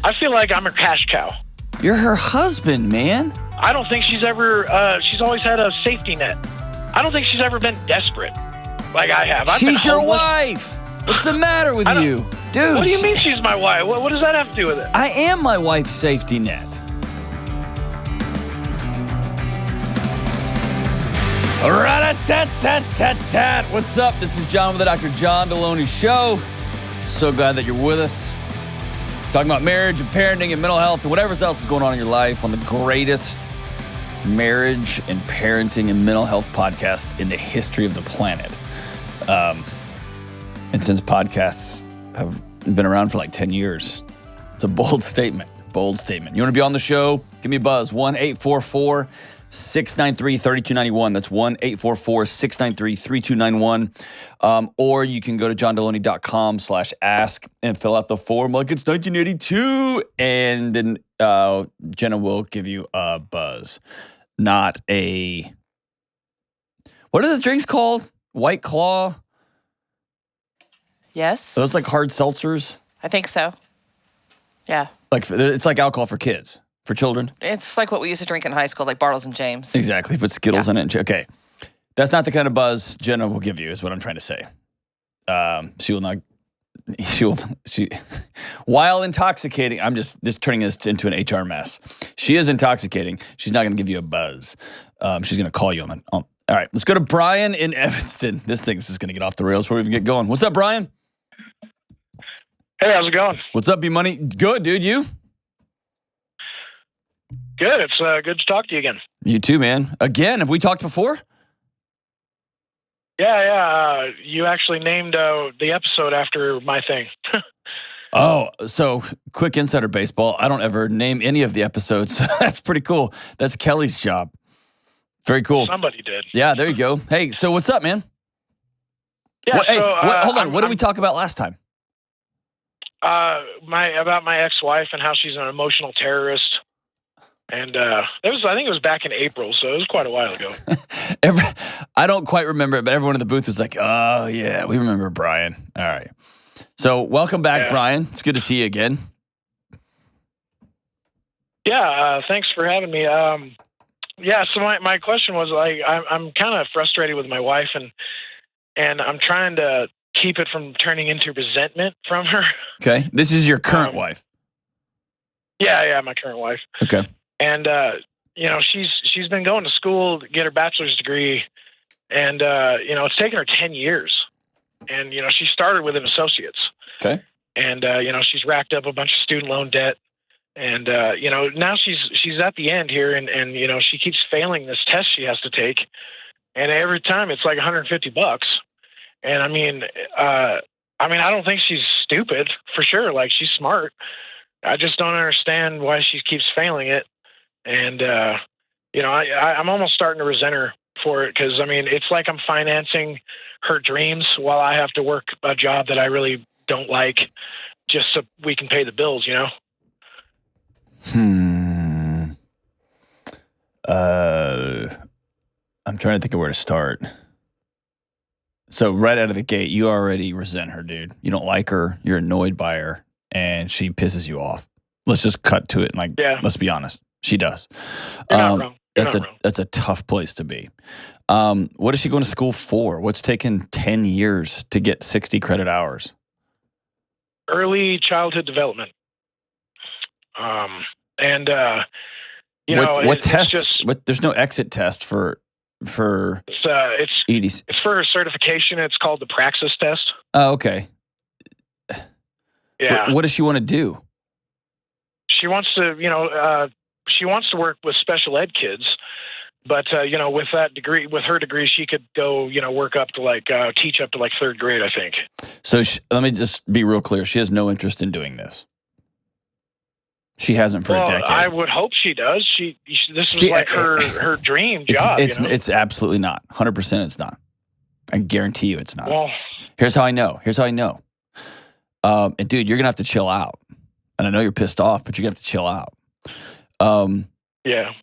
I feel like I'm her cash cow. You're her husband, man. I don't think she's ever, she's always had a safety net. I don't think she's ever been desperate like I have. She's your wife. What's the matter with you? Dude. What do you mean she's my wife? What does that have to do with it? I am my wife's safety net. Rat-a-tat-tat-tat-tat. What's up? This is John with the Dr. John Delony Show. So glad that you're with us. Talking about marriage and parenting and mental health and whatever else is going on in your life on the greatest marriage and parenting and mental health podcast in the history of the planet. And since podcasts have been around for like 10 years, it's a bold statement. Bold statement. You want to be on the show? Give me a buzz. 1-844-693-3291. That's 1-844-693-3291. Or you can go to johndelony.com/ask and fill out the form like it's 1982. And then Jenna will give you a buzz. Not a... What are the drinks called? White Claw? Yes. Those like hard seltzers? I think so. Yeah. Like it's like alcohol for kids, for children? It's like what we used to drink in high school, like Bartles and James. Exactly. Put Skittles in it. Okay. That's not the kind of buzz Jenna will give you, is what I'm trying to say. She will not... While intoxicating, I'm just turning this into an HR mess. She is intoxicating. She's not going to give you a buzz. She's going to call you on... All right, let's go to Brian in Evanston. This thing's just going to get off the rails before we even get going. What's up, Brian? Hey, how's it going? What's up, B-Money? Good, dude. You? Good. It's good to talk to you again. You too, man. Again, have we talked before? Yeah. You actually named the episode after my thing. Oh, so quick insider baseball. I don't ever name any of the episodes. That's pretty cool. That's Kelly's job. Very cool. Somebody did. Yeah, there you go. Hey, so what's up, man? Yeah. Hold on. What did we talk about last time? About my ex-wife and how she's an emotional terrorist. And I think it was back in April, so it was quite a while ago. I don't quite remember it, but everyone in the booth was like, oh, yeah, we remember Brian. All right. So welcome back, Brian. It's good to see you again. Yeah, thanks for having me. So my question was, like, I'm kind of frustrated with my wife, and I'm trying to keep it from turning into resentment from her. Okay. This is your current wife? Yeah, my current wife. Okay. And, she's been going to school to get her bachelor's degree, and, it's taken her 10 years. And, she started with an associate's. Okay. And, she's racked up a bunch of student loan debt. And, now she's at the end here, and she keeps failing this test she has to take. And every time it's like $150. And I don't think she's stupid, for sure. Like, she's smart. I just don't understand why she keeps failing it. And, I'm almost starting to resent her for it, because, it's like I'm financing her dreams while I have to work a job that I really don't like, just so we can pay the bills, I'm trying to think of where to start. So right out of the gate, you already resent her, dude. You don't like her. You're annoyed by her, and she pisses you off. Let's just cut to it. Let's be honest. She does. You're not wrong. That's a tough place to be. What is she going to school for? What's taken 10 years to get 60 credit hours? Early childhood development. What test? There's no exit test for it's for a certification. It's called the Praxis test. Oh, okay. Yeah. What does she want to do? She wants to, work with special ed kids, but with that degree, with her degree, she could go, work up to teach up to third grade, I think. So let me just be real clear. She has no interest in doing this. She hasn't for a decade. I would hope she does. This is her dream job. It's absolutely not. 100% it's not. I guarantee you it's not. Well, here's how I know. And dude, you're going to have to chill out. And I know you're pissed off, but you're going to have to chill out. Yeah.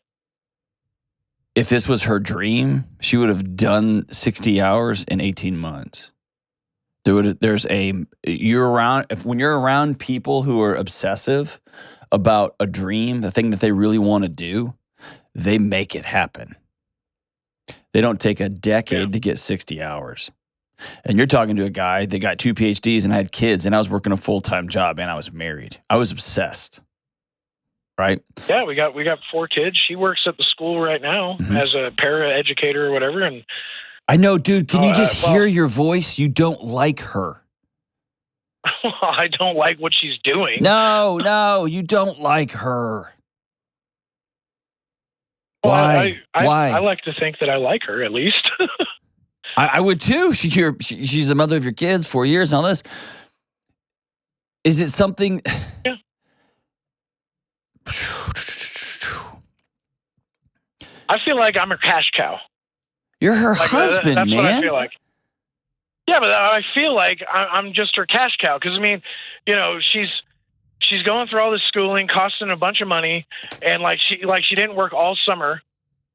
If this was her dream, she would have done 60 hours in 18 months. When you're around people who are obsessive about a dream, the thing that they really want to do, they make it happen. They don't take a decade to get 60 hours. And you're talking to a guy that got 2 PhDs and had kids, and I was working a full-time job, and I was married. I was obsessed. Right? Yeah, we got 4 kids. She works at the school right now as a para-educator or whatever. And I know, dude. Can you just hear your voice? You don't like her. I don't like what she's doing. No, you don't like her. Well, Why? Why? I like to think that I like her, at least. I would too. She's the mother of your kids, 4 years and all this. Is it something? Yeah. I feel like I'm her cash cow. You're her husband, that's man. What I feel like. Yeah, but I feel like I'm just her cash cow because, I mean, you know, she's going through all this schooling, costing a bunch of money, and she didn't work all summer,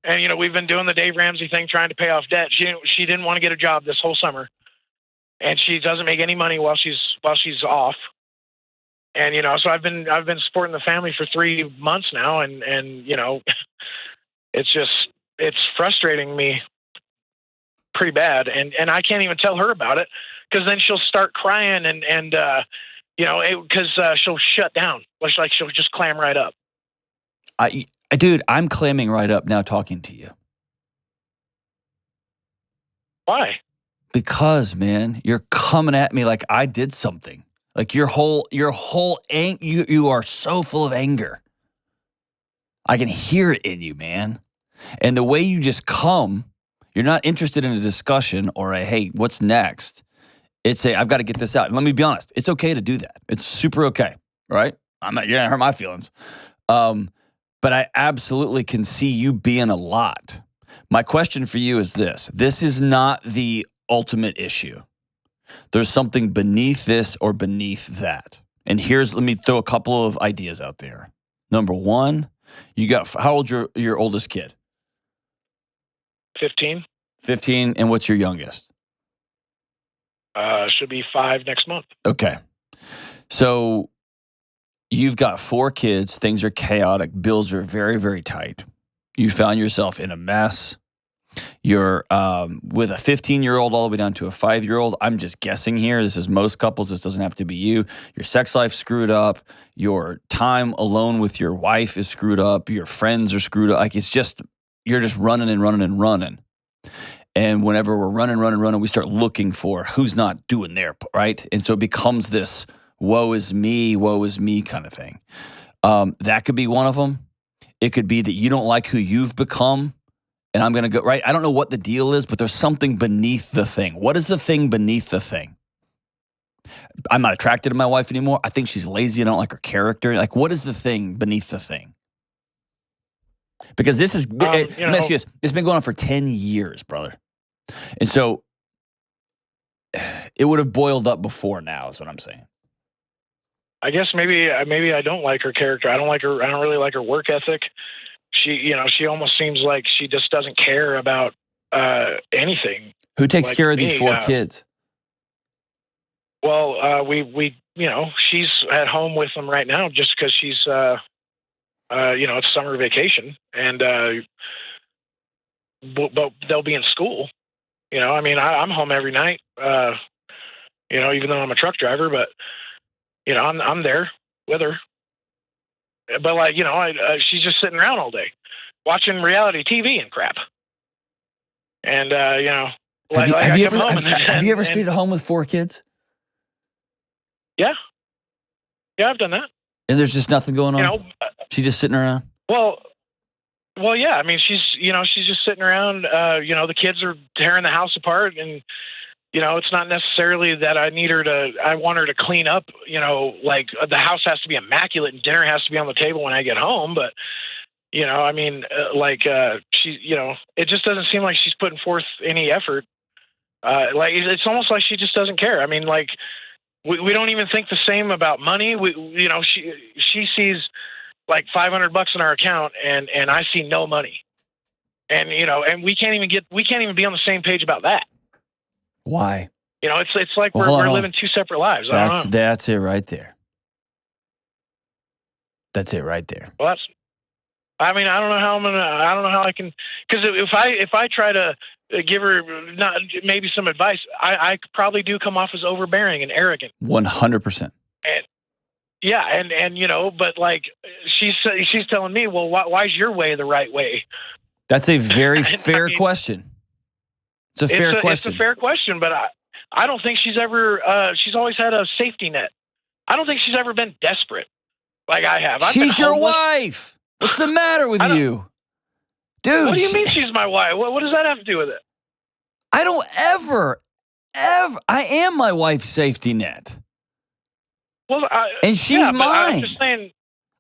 and you know we've been doing the Dave Ramsey thing, trying to pay off debt. She didn't want to get a job this whole summer, and she doesn't make any money while she's off. And you know, so I've been supporting the family for 3 months now, and you know, it's frustrating me pretty bad, and I can't even tell her about it because then she'll start crying and you know, because she'll shut down. Like she'll just clam right up. Dude, I'm clamming right up now talking to you. Why? Because, man, you're coming at me like I did something. Like you are so full of anger. I can hear it in you, man. And the way you just come, you're not interested in a discussion or a, hey, what's next? It's a, I've got to get this out. And let me be honest, it's okay to do that. It's super okay, right? You're going to hurt my feelings. But I absolutely can see you being a lot. My question for you is this. This is not the ultimate issue. There's something beneath this or beneath that. And let me throw a couple of ideas out there. Number one, how old's your oldest kid? 15. 15, and what's your youngest? Should be 5 next month. Okay. So you've got 4 kids. Things are chaotic. Bills are very, very tight. You found yourself in a mess. You're with a 15-year-old all the way down to a 5-year-old. I'm just guessing here. This is most couples. This doesn't have to be you. Your sex life screwed up. Your time alone with your wife is screwed up. Your friends are screwed up. Like you're just running and running and running. And whenever we're running, we start looking for who's not doing their part, right? And so it becomes this woe is me kind of thing. That could be one of them. It could be that you don't like who you've become. And I'm going to go, right? I don't know what the deal is, but there's something beneath the thing. What is the thing beneath the thing? I'm not attracted to my wife anymore. I think she's lazy. I don't like her character. Like, what is the thing beneath the thing? Because this is, let me ask you this. It's been going on for 10 years, brother. And so it would have boiled up before now is what I'm saying. I guess maybe I don't like her character. I don't really like her work ethic. She almost seems like she just doesn't care about anything. Who takes care of these 4 kids? Well, we she's at home with them right now just because she's it's summer vacation, and but they'll be in school. You know, I mean, I'm home every night. Even though I'm a truck driver, but I'm there with her. But she's just sitting around all day, watching reality TV and crap. And have you ever stayed at home with 4 kids? Yeah, I've done that. And there's just nothing going on. She's just sitting around. Well, yeah. I mean, she's just sitting around. The kids are tearing the house apart, and it's not necessarily that I want her to clean up. Like the house has to be immaculate and dinner has to be on the table when I get home. But she, it just doesn't seem like she's putting forth any effort. It's almost like she just doesn't care. I mean, like we don't even think the same about money. She sees like $500 in our account, and I see no money, and and we can't even be on the same page about that. Why? It's like we're living 2 separate lives. That's it right there. That's it right there. Well, I mean, I don't know how I can, because if I try to give her maybe some advice, I probably do come off as overbearing and arrogant. 100%. Yeah, and but like she's telling me, well, why's your way the right way? That's a very fair question. It's a fair question. It's a fair question, but I don't think she's ever. She's always had a safety net. I don't think she's ever been desperate like I have. She's your wife. What's the matter with you, dude? What do you mean she's my wife? What does that have to do with it? I don't ever. I am my wife's safety net. Well, and she's mine. I'm just saying.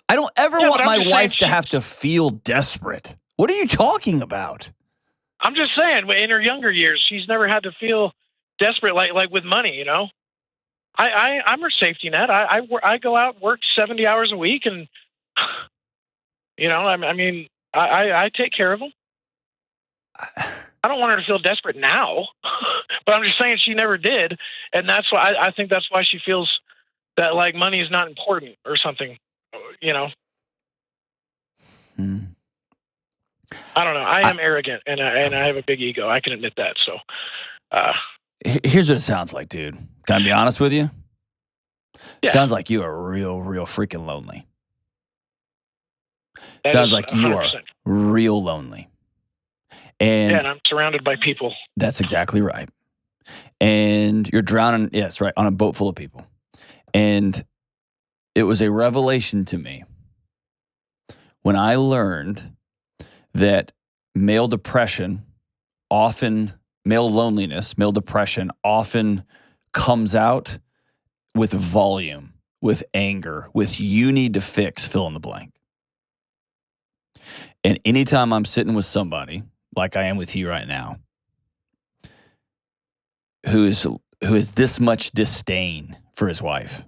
I don't ever want my wife to have to feel desperate. What are you talking about? I'm just saying, in her younger years, she's never had to feel desperate like with money, I'm her safety net. I go out and work 70 hours a week, and I take care of them. I don't want her to feel desperate now, but I'm just saying she never did, and that's why I think that's why she feels that like money is not important or something, I don't know. I am arrogant, and I have a big ego. I can admit that. So, here's what it sounds like, dude. Can I be honest with you? Yeah. Sounds like you are real freaking lonely. That sounds is like you 100%. are real lonely. And I'm surrounded by people. That's exactly right. And you're drowning, yes, right, on a boat full of people. And it was a revelation to me when I learned that male depression male loneliness, male depression often comes out with volume, with anger, with you need to fix, fill in the blank. And anytime I'm sitting with somebody, like I am with you right now, who is this much disdain for his wife.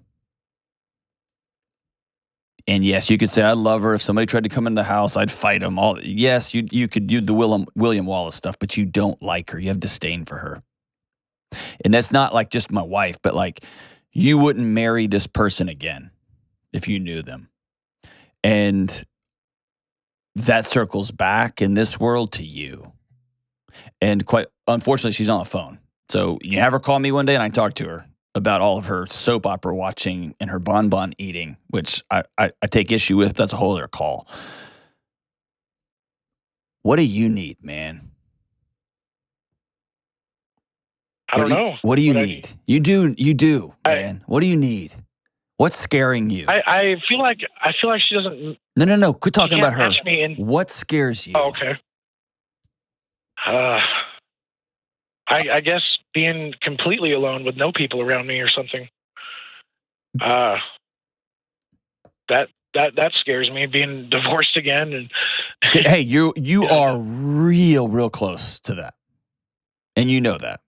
And yes, you could say, I love her. If somebody tried to come in the house, I'd fight them. Yes, you could do the William Wallace stuff, but you don't like her. You have disdain for her. And that's not like just my wife, but like you wouldn't marry this person again if you knew them. And that circles back in this world to you. And quite unfortunately, she's on the phone. So you have her call me one day and I talk to her about all of her soap opera watching and her bonbon eating, which I take issue with. That's a whole other call. What do you need, man? I don't know. What do you need? You do, man. What do you need? What's scaring you? I feel like she doesn't. No. Quit talking about her. What scares you? Oh, okay. I guess being completely alone with no people around me or something. That scares me. Being divorced again, and hey, you are real close to that, and you know that.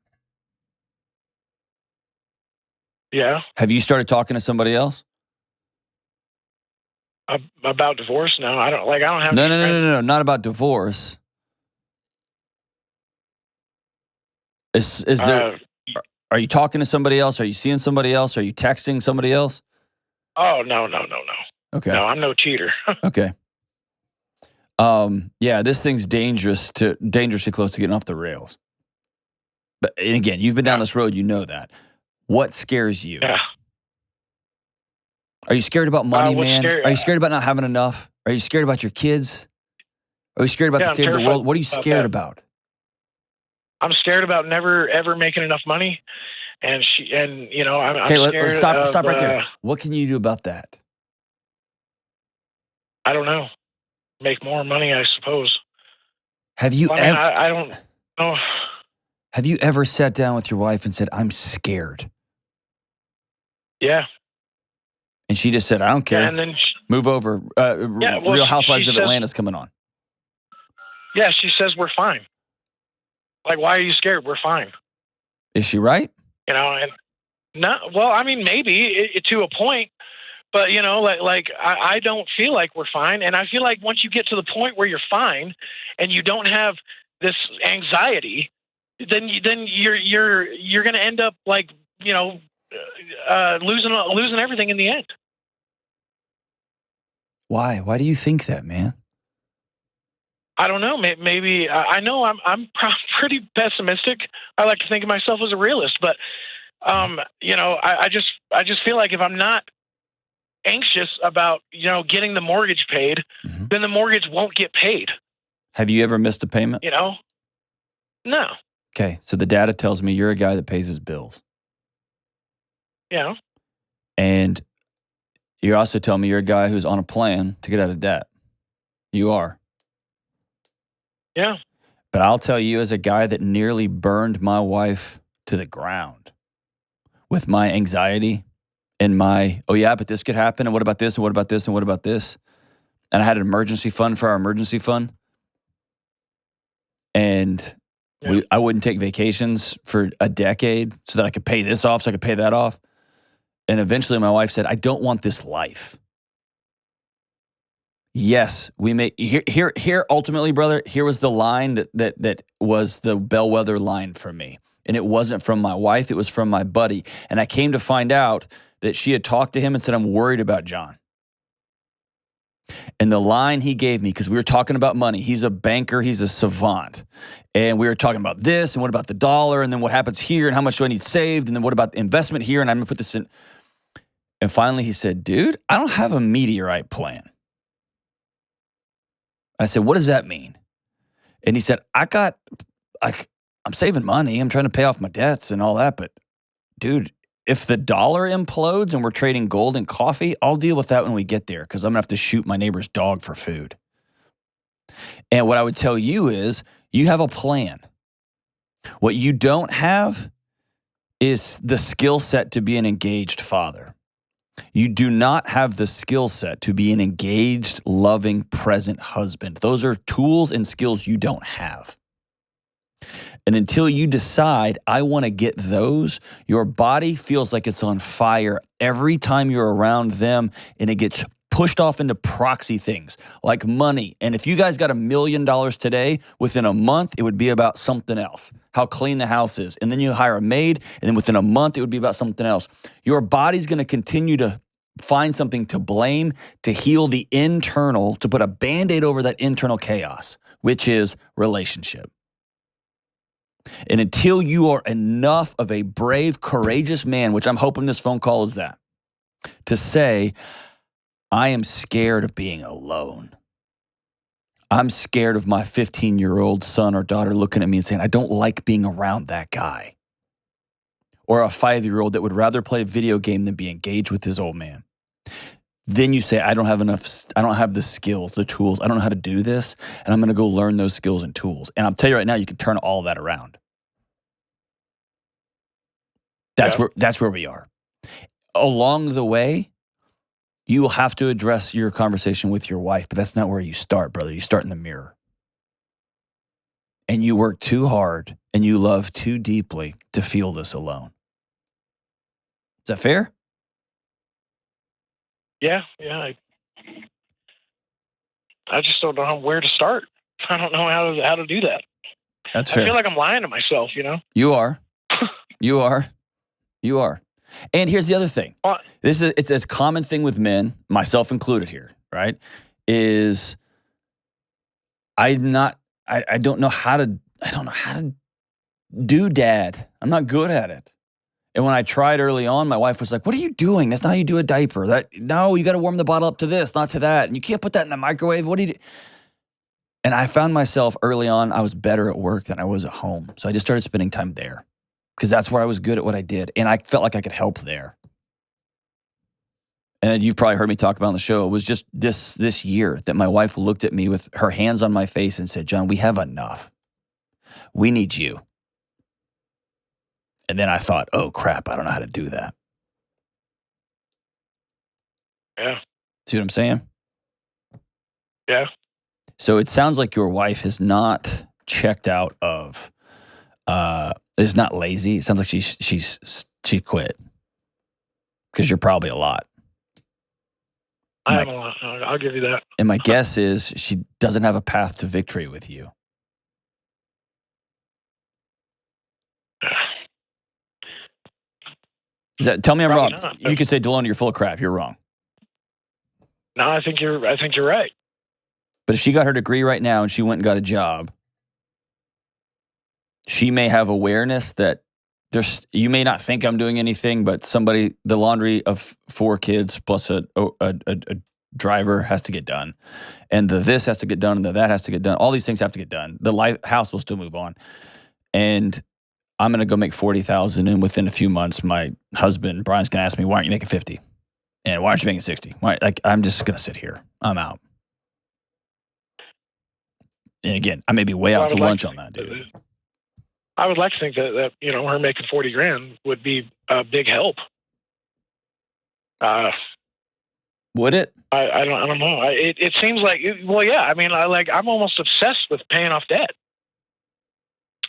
Yeah. Have you started talking to somebody else about divorce? No, I don't. Like I don't have. No, not about divorce. Is there? Are you talking to somebody else? Are you seeing somebody else? Are you texting somebody else? Oh no. Okay. No, I'm no cheater. Okay. Yeah, this thing's dangerously close to getting off the rails. But and again, you've been down this road. You know that. What scares you? Yeah. Are you scared about money, man? Scary? Are you scared about not having enough? Are you scared about your kids? Are you scared about the state of the world? What are you scared about? I'm scared about never ever making enough money, and I'm okay. Let's stop right there. What can you do about that? I don't know. Make more money, I suppose. Have you ever? I don't know. Have you ever sat down with your wife and said, "I'm scared"? Yeah. And she just said, "I don't care." Yeah, and then move over. Real Housewives of Atlanta's coming on. Yeah, she says we're fine. Like, why are you scared? We're fine. Is she right? And no. Well, I mean, maybe to a point, but I don't feel like we're fine, and I feel like once you get to the point where you're fine, and you don't have this anxiety, then you're going to end up like losing everything in the end. Why? Why do you think that, man? I don't know. Maybe I know I'm pretty pessimistic. I like to think of myself as a realist, but I just feel like if I'm not anxious about getting the mortgage paid, Mm-hmm. then the mortgage won't get paid. Have you ever missed a payment? No. Okay, so the data tells me you're a guy that pays his bills. Yeah. And you're also telling me you're a guy who's on a plan to get out of debt. You are. Yeah. But I'll tell you, as a guy that nearly burned my wife to the ground with my anxiety and my, oh yeah, but this could happen, and what about this, and what about this, and what about this? And I had an emergency fund for our emergency fund. And I wouldn't take vacations for a decade so that I could pay this off, so I could pay that off. And eventually my wife said, I don't want this life. Yes, we may here ultimately, brother, here was the line that was the bellwether line for me. And it wasn't from my wife, it was from my buddy. And I came to find out that she had talked to him and said, I'm worried about John. And the line he gave me, because we were talking about money, he's a banker, he's a savant. And we were talking about this, and what about the dollar, and then what happens here, and how much do I need saved, and then what about the investment here, and I'm going to put this in. And finally he said, dude, I don't have a meteorite plan. I said, what does that mean? And he said, I'm saving money. I'm trying to pay off my debts and all that. But dude, if the dollar implodes and we're trading gold and coffee, I'll deal with that when we get there, because I'm going to have to shoot my neighbor's dog for food. And what I would tell you is you have a plan. What you don't have is the skill set to be an engaged father. You do not have the skill set to be an engaged, loving, present husband. Those are tools and skills you don't have. And until you decide, I want to get those, your body feels like it's on fire every time you're around them, and it gets pushed off into proxy things like money. And if you guys got $1 million today, within a month, it would be about something else, how clean the house is. And then you hire a maid, and then within a month, it would be about something else. Your body's going to continue to find something to blame, to heal the internal, to put a Band-Aid over that internal chaos, which is relationship. And until you are enough of a brave, courageous man, which I'm hoping this phone call is that, to say, I am scared of being alone. I'm scared of my 15-year-old son or daughter looking at me and saying, I don't like being around that guy. Or a 5-year-old that would rather play a video game than be engaged with his old man. Then you say, I don't have the skills, the tools. I don't know how to do this. And I'm going to go learn those skills and tools. And I'll tell you right now, you can turn all that around. That's where we are. Along the way, you will have to address your conversation with your wife, but that's not where you start, brother. You start in the mirror. And you work too hard and you love too deeply to feel this alone. Is that fair? Yeah. I just don't know where to start. I don't know how to do that. That's fair. I feel like I'm lying to myself, You are. You are. And here's the other thing. It's a common thing with men, myself included here, right? Is I don't know how to do dad. I'm not good at it. And when I tried early on, my wife was like, what are you doing? That's not how you do a diaper. No, you got to warm the bottle up to this, not to that. And you can't put that in the microwave. What do you do? And I found myself early on, I was better at work than I was at home. So I just started spending time there because that's where I was good at what I did. And I felt like I could help there. And you probably heard me talk about on the show. It was just this year that my wife looked at me with her hands on my face and said, John, we have enough. We need you. And then I thought, oh, crap, I don't know how to do that. Yeah. See what I'm saying? Yeah. So it sounds like your wife has not checked out of, is not lazy. It sounds like she quit because you're probably a lot. I am a lot. I'll give you that. And my guess is she doesn't have a path to victory with you. Tell me I'm wrong. Not. You could say, Delony, you're full of crap. You're wrong. No, I think you're right. But if she got her degree right now and she went and got a job, she may have awareness that you may not think I'm doing anything, but the laundry of 4 kids plus a driver has to get done. And this has to get done, and that has to get done. All these things have to get done. The house will still move on. And I'm going to go make $40,000, and within a few months, my husband, Brian's going to ask me, why aren't you making 50? And why aren't you making 60? I'm just going to sit here. I'm out. And again, I may be way out to lunch on that, dude. I would like to think that her making $40,000 would be a big help. Would it? I don't know. It seems like, well, yeah. I mean, I'm almost obsessed with paying off debt,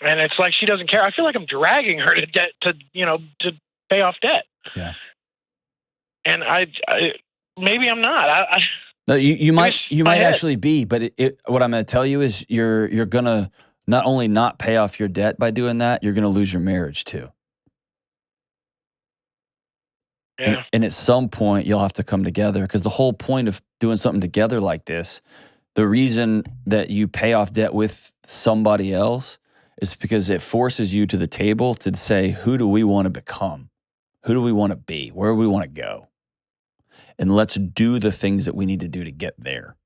and it's like she doesn't care. I feel like I'm dragging her to debt to pay off debt. Yeah. And I maybe I'm not. No, you might actually be, but what I'm going to tell you is you're going to not only not pay off your debt by doing that, you're going to lose your marriage too. Yeah. And at some point, you'll have to come together, because the whole point of doing something together like this, the reason that you pay off debt with somebody else is because it forces you to the table to say, who do we want to become? Who do we want to be? Where do we want to go? And let's do the things that we need to do to get there.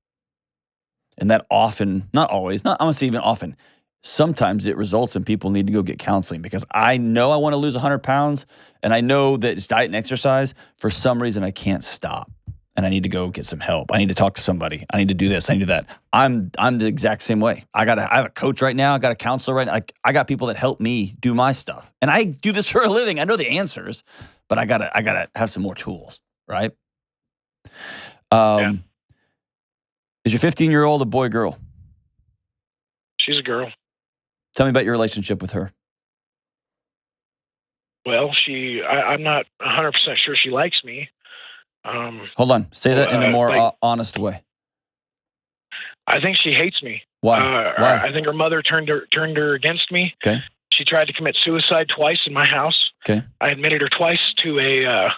And that often, not always, not I want to say even often, sometimes it results in people need to go get counseling, because I know I want to lose 100 pounds, and I know that it's diet and exercise. For some reason, I can't stop, and I need to go get some help. I need to talk to somebody. I need to do this. I need to do that. I'm the exact same way. I have a coach right now. I got a counselor right now. I got people that help me do my stuff, and I do this for a living. I know the answers, but I gotta have some more tools, right? Yeah. Is your 15-year-old a boy or girl? She's a girl. Tell me about your relationship with her. Well, I'm not 100% sure she likes me. Hold on. Say that in a more honest way. I think she hates me. Why? Why? I think her mother turned her against me. Okay. She tried to commit suicide twice in my house. Okay. I admitted her twice to a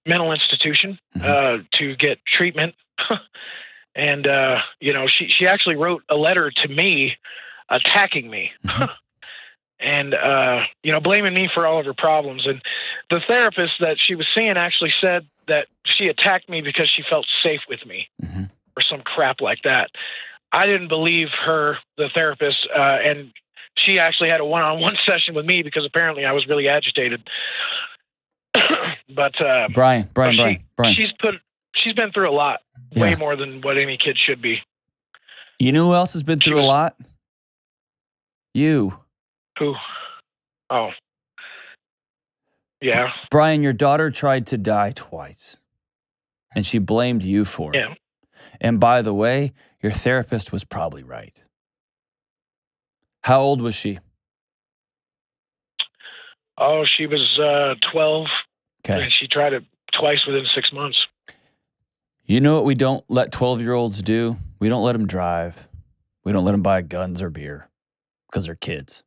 mental institution to get treatment. And, she actually wrote a letter to me attacking me and, blaming me for all of her problems. And the therapist that she was seeing actually said that she attacked me because she felt safe with me or some crap like that. I didn't believe her, the therapist, and she actually had a one-on-one session with me because apparently I was really agitated. But Brian. She's been through a lot, way more than what any kid should be. You know who else has been through a lot? You. Who? Oh. Yeah. Brian, your daughter tried to die twice, and she blamed you for it. Yeah. And by the way, your therapist was probably right. How old was she? Oh, she was 12. Okay. And she tried it twice within 6 months. You know what we don't let 12-year-olds do? We don't let them drive. We don't let them buy guns or beer because they're kids.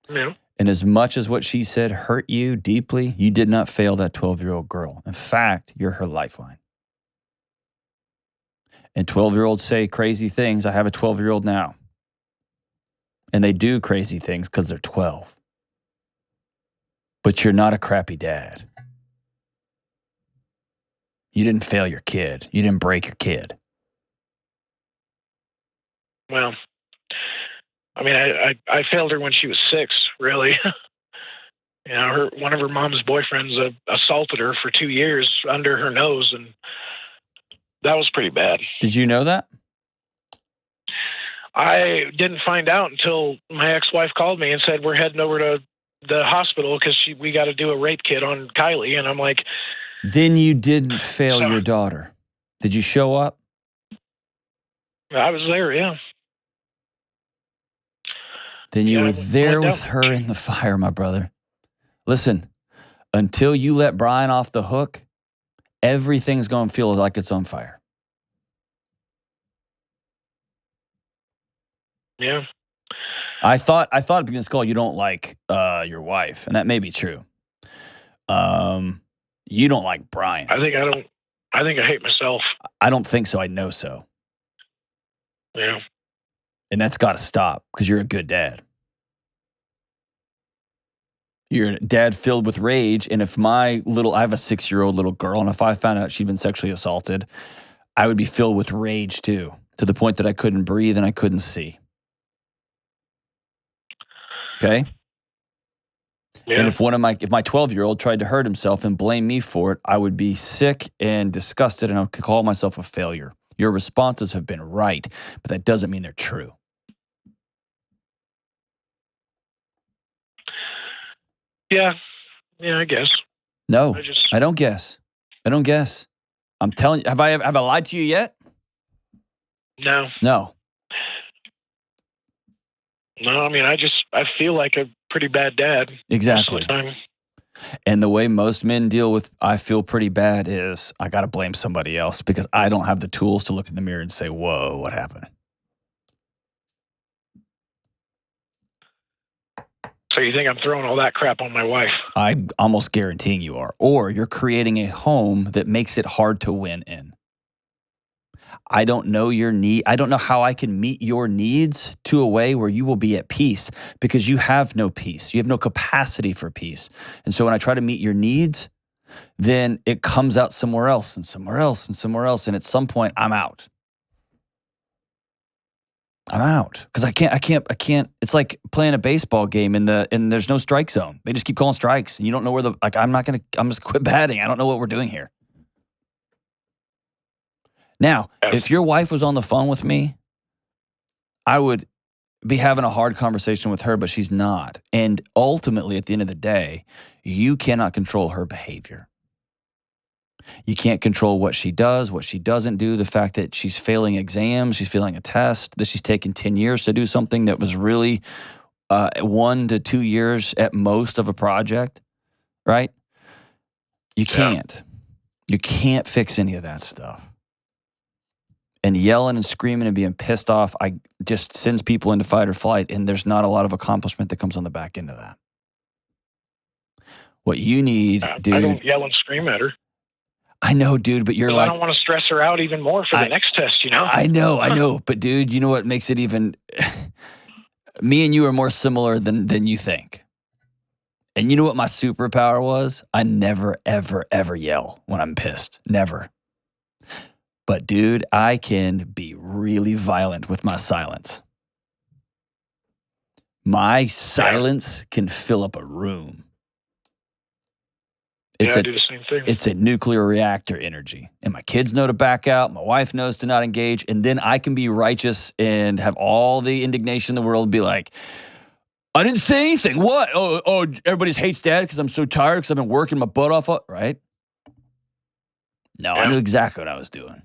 Yeah. And as much as what she said hurt you deeply, you did not fail that 12-year-old girl. In fact, you're her lifeline. And 12-year-olds say crazy things. I have a 12-year-old now. And they do crazy things because they're 12. But you're not a crappy dad. You didn't fail your kid. You didn't break your kid. Well, I mean, I failed her when she was 6, really. One of her mom's boyfriends assaulted her for 2 years under her nose, and that was pretty bad. Did you know that? I didn't find out until my ex-wife called me and said, we're heading over to the hospital because we got to do a rape kit on Kylie. And I'm like... Then you didn't fail your daughter. Did you show up? I was there, yeah. Then you were there with her in the fire, my brother. Listen, until you let Brian off the hook, everything's going to feel like it's on fire. Yeah. I thought at the beginning of this call you don't like your wife, and that may be true. You don't like Brian. I think I don't I think I hate myself. I don't think so. I know so. Yeah. And that's got to stop because you're a good dad. You're a dad filled with rage. And if I have a 6-year-old little girl, and if I found out she'd been sexually assaulted, I would be filled with rage too, to the point that I couldn't breathe and I couldn't see. Okay? Yeah. And if my 12-year-old tried to hurt himself and blame me for it, I would be sick and disgusted and I would call myself a failure. Your responses have been right, but that doesn't mean they're true. Yeah. Yeah, I guess. No, I don't guess. I'm telling you, have I lied to you yet? No. No. No, I mean, I feel like a pretty bad dad. Exactly. Most of the time. And the way most men deal with I feel pretty bad is I got to blame somebody else because I don't have the tools to look in the mirror and say, whoa, what happened? So you think I'm throwing all that crap on my wife? I'm almost guaranteeing you are. Or you're creating a home that makes it hard to win in. I don't know your need. I don't know how I can meet your needs to a way where you will be at peace because you have no peace. You have no capacity for peace. And so when I try to meet your needs, then it comes out somewhere else and somewhere else and somewhere else. And at some point, I'm out. Because I can't. It's like playing a baseball game and there's no strike zone. They just keep calling strikes and you don't know where I'm just quit batting. I don't know what we're doing here. Now, if your wife was on the phone with me, I would be having a hard conversation with her, but she's not. And ultimately, at the end of the day, you cannot control her behavior. You can't control what she does, what she doesn't do, the fact that she's failing exams, she's failing a test, that she's taken 10 years to do something that was really 1 to 2 years at most of a project, right? You can't. You can't fix any of that stuff. And yelling and screaming and being pissed off, I just sends people into fight or flight, and there's not a lot of accomplishment that comes on the back end of that. What you need, dude. I don't yell and scream at her. I know, dude, but you're like... I don't want to stress her out even more for the next test, you know? I know. But, dude, you know what makes it even... Me and you are more similar than you think. And you know what my superpower was? I never, ever, ever yell when I'm pissed. Never. But, dude, I can be really violent with my silence. My silence can fill up a room. I do the same thing. It's a nuclear reactor energy. And my kids know to back out. My wife knows to not engage. And then I can be righteous and have all the indignation in the world and be like, I didn't say anything. What? Oh, everybody hates dad because I'm so tired because I've been working my butt off, right? No, I knew exactly what I was doing.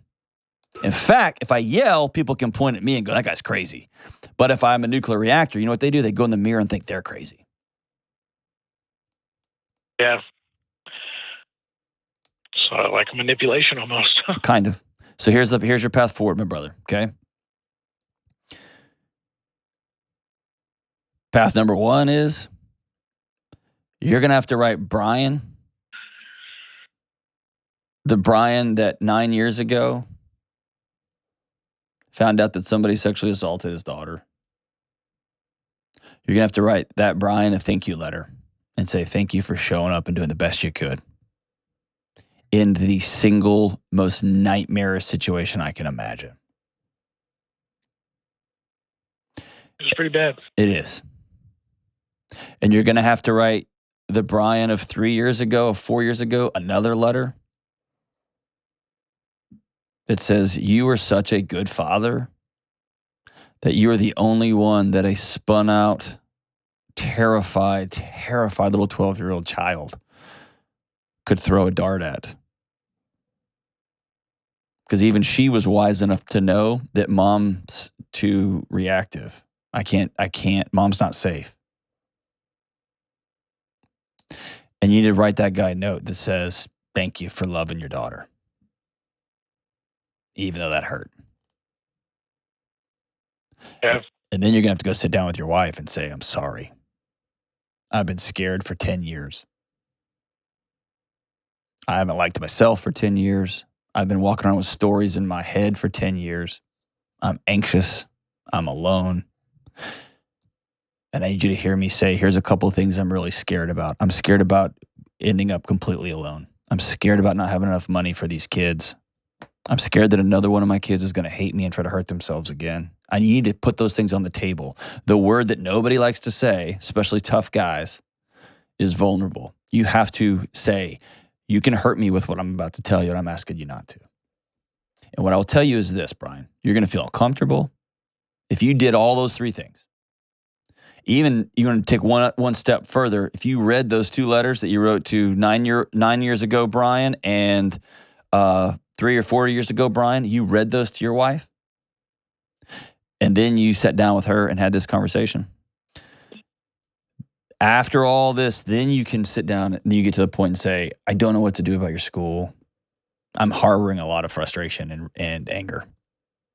In fact, if I yell, people can point at me and go, that guy's crazy. But if I'm a nuclear reactor, you know what they do? They go in the mirror and think they're crazy. Yeah. So like manipulation almost. Kind of. So here's your path forward, my brother, okay? Path number 1 is you're going to have to write Brian, the Brian that 9 years ago found out that somebody sexually assaulted his daughter. You're going to have to write that Brian a thank you letter and say thank you for showing up and doing the best you could in the single most nightmarish situation I can imagine. It's pretty bad. It is. And you're going to have to write the Brian of 3 years ago, of 4 years ago, another letter that says, you were such a good father that you are the only one that a spun out, terrified little 12-year-old child could throw a dart at. Because even she was wise enough to know that mom's too reactive. I can't, mom's not safe. And you need to write that guy a note that says, thank you for loving your daughter. Even though that hurt. Yeah. And then you're going to have to go sit down with your wife and say, I'm sorry. I've been scared for 10 years. I haven't liked myself for 10 years. I've been walking around with stories in my head for 10 years. I'm anxious. I'm alone. And I need you to hear me say, here's a couple of things I'm really scared about. I'm scared about ending up completely alone. I'm scared about not having enough money for these kids. I'm scared that another one of my kids is going to hate me and try to hurt themselves again. I need to put those things on the table. The word that nobody likes to say, especially tough guys, is vulnerable. You have to say, you can hurt me with what I'm about to tell you, and I'm asking you not to. And what I will tell you is this, Brian. You're going to feel uncomfortable if you did all those three things. Even you want to take one step further. If you read those two letters that you wrote to 9 years ago, Brian, and 3 or 4 years ago, Brian, you read those to your wife, and then you sat down with her and had this conversation. After all this, then you can sit down and you get to the point and say, I don't know what to do about your school. I'm harboring a lot of frustration and anger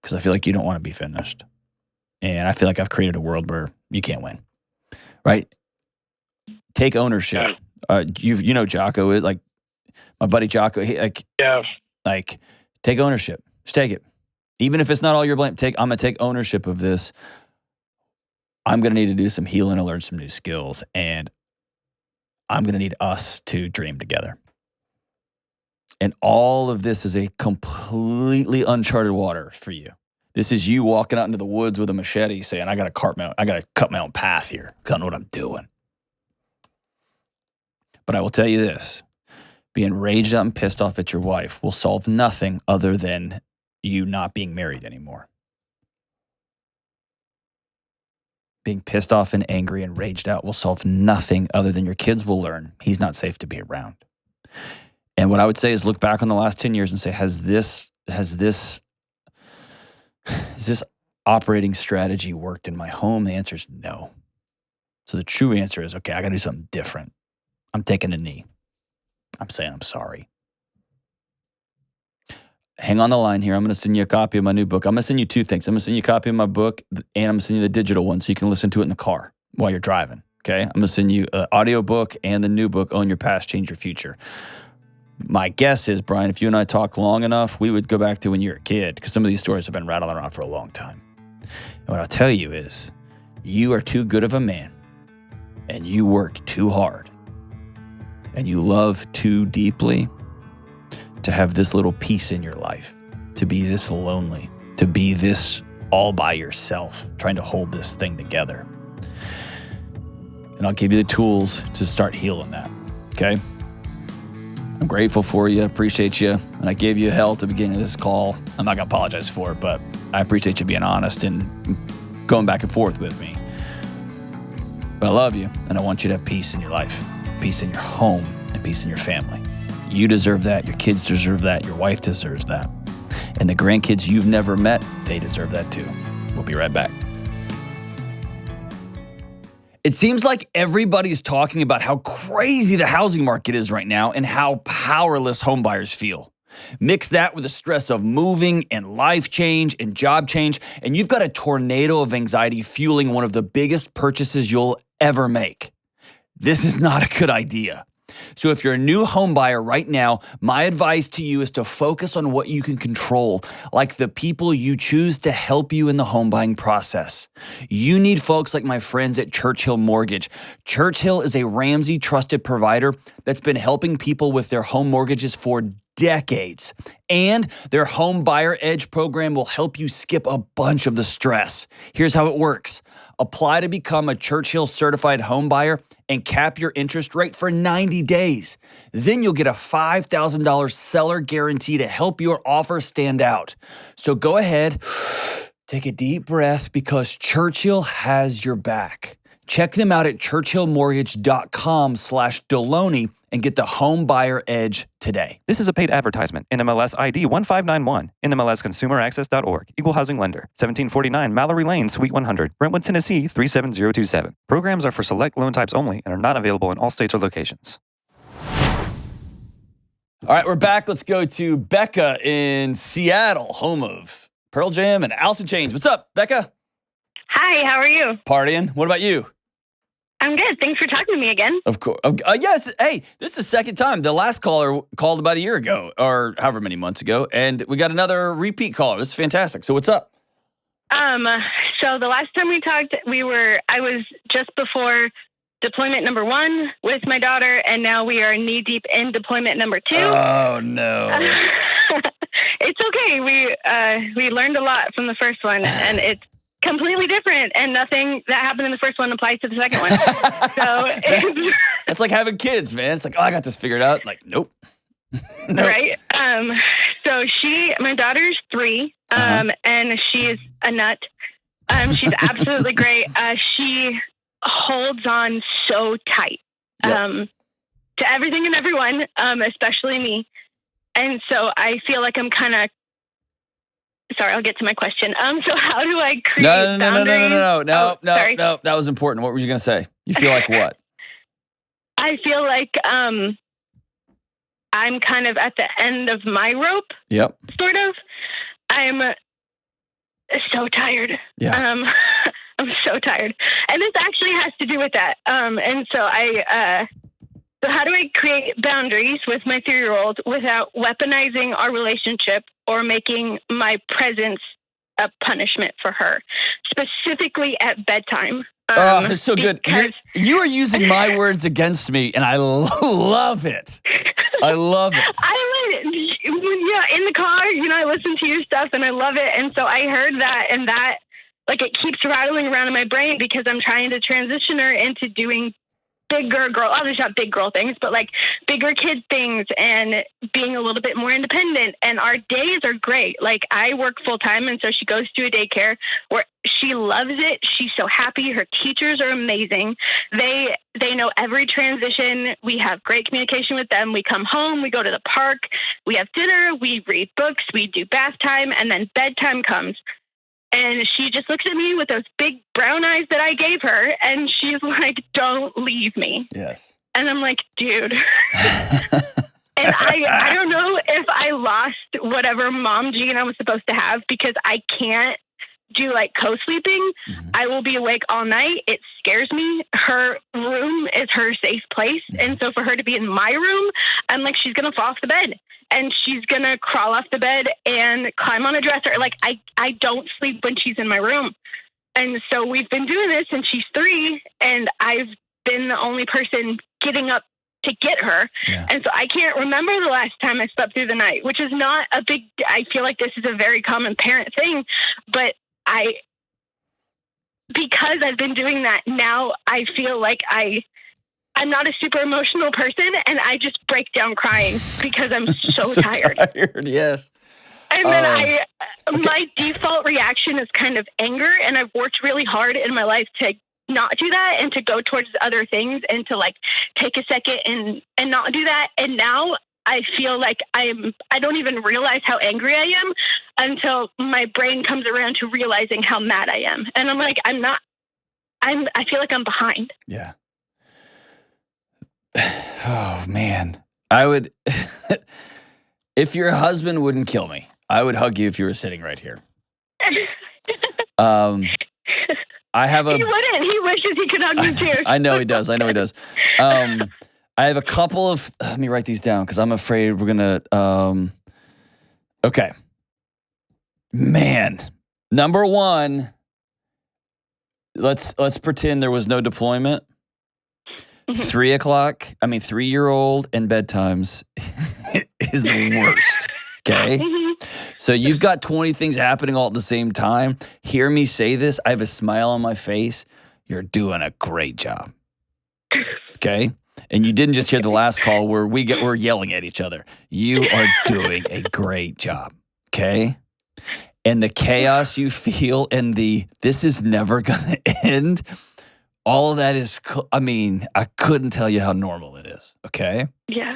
because I feel like you don't want to be finished. And I feel like I've created a world where you can't win, right? Take ownership. You know Jocko is like my buddy Jocko. Like take ownership. Just take it. Even if it's not all your blame, I'm going to take ownership of this. I'm going to need to do some healing and learn some new skills. And I'm going to need us to dream together. And all of this is a completely uncharted water for you. This is you walking out into the woods with a machete saying, I got to cut my own path here. I don't know what I'm doing. But I will tell you this, being raged out and pissed off at your wife will solve nothing other than you not being married anymore. Being pissed off and angry and raged out will solve nothing other than your kids will learn he's not safe to be around. And what I would say is look back on the last 10 years and say, has this operating strategy worked in my home? The answer is no. So the true answer is, okay, I got to do something different. I'm taking a knee. I'm saying I'm sorry. Hang on the line here. I'm going to send you a copy of my new book. I'm going to send you two things. I'm going to send you a copy of my book, and I'm going to send you the digital one so you can listen to it in the car while you're driving, okay? I'm going to send you an audio book and the new book, Own Your Past, Change Your Future. My guess is, Brian, if you and I talk long enough, we would go back to when you were a kid because some of these stories have been rattling around for a long time. And what I'll tell you is you are too good of a man, and you work too hard, and you love too deeply to have this little piece in your life, to be this lonely, to be this all by yourself, trying to hold this thing together. And I'll give you the tools to start healing that, okay? I'm grateful for you, appreciate you, and I gave you hell at the beginning of this call. I'm not gonna apologize for it, but I appreciate you being honest and going back and forth with me. But I love you, and I want you to have peace in your life, peace in your home, and peace in your family. You deserve that. Your kids deserve that. Your wife deserves that. And the grandkids you've never met, they deserve that too. We'll be right back. It seems like everybody's talking about how crazy the housing market is right now and how powerless homebuyers feel. Mix that with the stress of moving and life change and job change, and you've got a tornado of anxiety fueling one of the biggest purchases you'll ever make. This is not a good idea. So if you're a new home buyer right now, my advice to you is to focus on what you can control, like the people you choose to help you in the home buying process. You need folks like my friends at Churchill Mortgage. Churchill is a Ramsey trusted provider that's been helping people with their home mortgages for decades. And their Home Buyer Edge program will help you skip a bunch of the stress. Here's how it works. Apply to become a Churchill certified home buyer and cap your interest rate for 90 days. Then you'll get a $5,000 seller guarantee to help your offer stand out. So go ahead, take a deep breath because Churchill has your back. Check them out at churchillmortgage.com/Delony and get the Home Buyer Edge today. This is a paid advertisement. NMLS ID 1591. NMLSconsumeraccess.org. Equal housing lender. 1749 Mallory Lane, Suite 100. Brentwood, Tennessee 37027. Programs are for select loan types only and are not available in all states or locations. All right, we're back. Let's go to Becca in Seattle, home of Pearl Jam and Alice in Chains. What's up, Becca? Hi, how are you? Partying. What about you? I'm good. Thanks for talking to me again. Of course. Yes. Hey, this is the second time. The last caller called about a year ago or however many months ago, and we got another repeat caller. This is fantastic. So what's up? So the last time we talked, I was just before deployment number 1 with my daughter, and now we are knee deep in deployment number 2. Oh no. It's okay. We learned a lot from the first one, and it's completely different, and nothing that happened in the first one applies to the second one. So it's like having kids, man. It's like, oh, I got this figured out. Like, nope. Nope. Right. So my daughter's 3, and she's a nut. She's absolutely great. She holds on so tight to everything and everyone, especially me. And so I feel like I'm kind of. Sorry, I'll get to my question. So how do I create boundaries? No. Sorry. That was important. What were you going to say? You feel like what? I feel like I'm kind of at the end of my rope. Yep. Sort of. I'm so tired. Yeah. I'm so tired. And this actually has to do with that. And so so how do I create boundaries with my 3-year-old without weaponizing our relationship or making my presence a punishment for her, specifically at bedtime? Oh, that's so good. You are using my words against me, and I love it. I love it. In the car, I listen to your stuff, and I love it. And so I heard that, and that, like, it keeps rattling around in my brain because I'm trying to transition her into doing bigger girl, obviously not big girl things, but like bigger kid things and being a little bit more independent. And our days are great. Like, I work full time, and so she goes to a daycare where she loves it. She's so happy. Her teachers are amazing. They know every transition. We have great communication with them. We come home, we go to the park, we have dinner, we read books, we do bath time, and then bedtime comes. And she just looks at me with those big brown eyes that I gave her, and she's like, "Don't leave me." Yes. And I'm like, dude. And I don't know if I lost whatever mom gene I was supposed to have, because I can't do like co-sleeping. Mm-hmm. I will be awake all night. It scares me. Her room is her safe place. Mm-hmm. And so for her to be in my room, I'm like, she's going to fall off the bed. And she's going to crawl off the bed and climb on a dresser. Like, I don't sleep when she's in my room. And so we've been doing this since she's 3, and I've been the only person getting up to get her. Yeah. And so I can't remember the last time I slept through the night, which is not a big, I feel like this is a very common parent thing, but because I've been doing that now, I feel like I'm not a super emotional person, and I just break down crying because I'm so tired. Yes. And then my default reaction is kind of anger, and I've worked really hard in my life to not do that and to go towards other things and to like take a second and not do that. And now I feel like I don't even realize how angry I am until my brain comes around to realizing how mad I am. And I'm like, I feel like I'm behind. Yeah. Oh man. I would, if your husband wouldn't kill me, I would hug you if you were sitting right here. I have He wouldn't. He wishes he could hug me too. I know he does. I have a couple of, let me write these down because I'm afraid we're going to, okay. Man, number 1, let's pretend there was no deployment. 3 o'clock, 3-year-old and bedtimes is the worst. Okay. So you've got 20 things happening all at the same time. Hear me say this. I have a smile on my face. You're doing a great job. Okay. And you didn't just hear the last call where we're yelling at each other. You are doing a great job. Okay. And the chaos you feel and this is never going to end. All of that is, I couldn't tell you how normal it is. Okay. Yeah.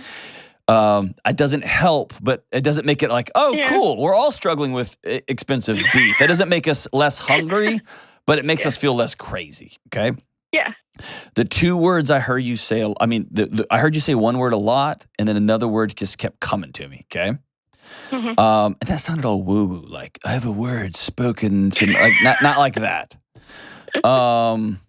It doesn't help, but it doesn't make it like, oh, yeah, cool, we're all struggling with expensive beef. That doesn't make us less hungry, but it makes us feel less crazy, okay? Yeah. The 2 words I heard you say, I heard you say one word a lot, and then another word just kept coming to me, okay? Mm-hmm. And that sounded all woo-woo, like, I have a word spoken to me, like, not like that. And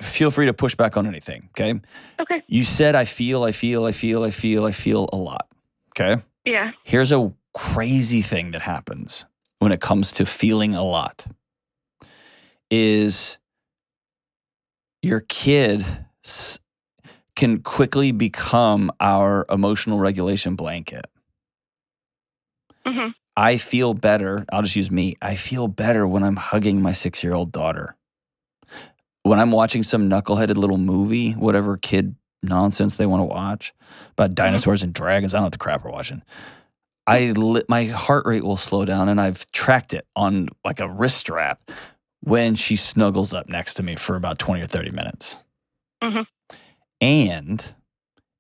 feel free to push back on anything, okay? Okay. You said I feel a lot, okay? Yeah. Here's a crazy thing that happens when it comes to feeling a lot is your kid can quickly become our emotional regulation blanket. Mm-hmm. I feel better. I'll just use me. I feel better when I'm hugging my 6-year-old daughter. When I'm watching some knuckleheaded little movie, whatever kid nonsense they want to watch about dinosaurs and dragons, I don't know what the crap we're watching. My heart rate will slow down, and I've tracked it on like a wrist strap when she snuggles up next to me for about 20 or 30 minutes. Mm-hmm. And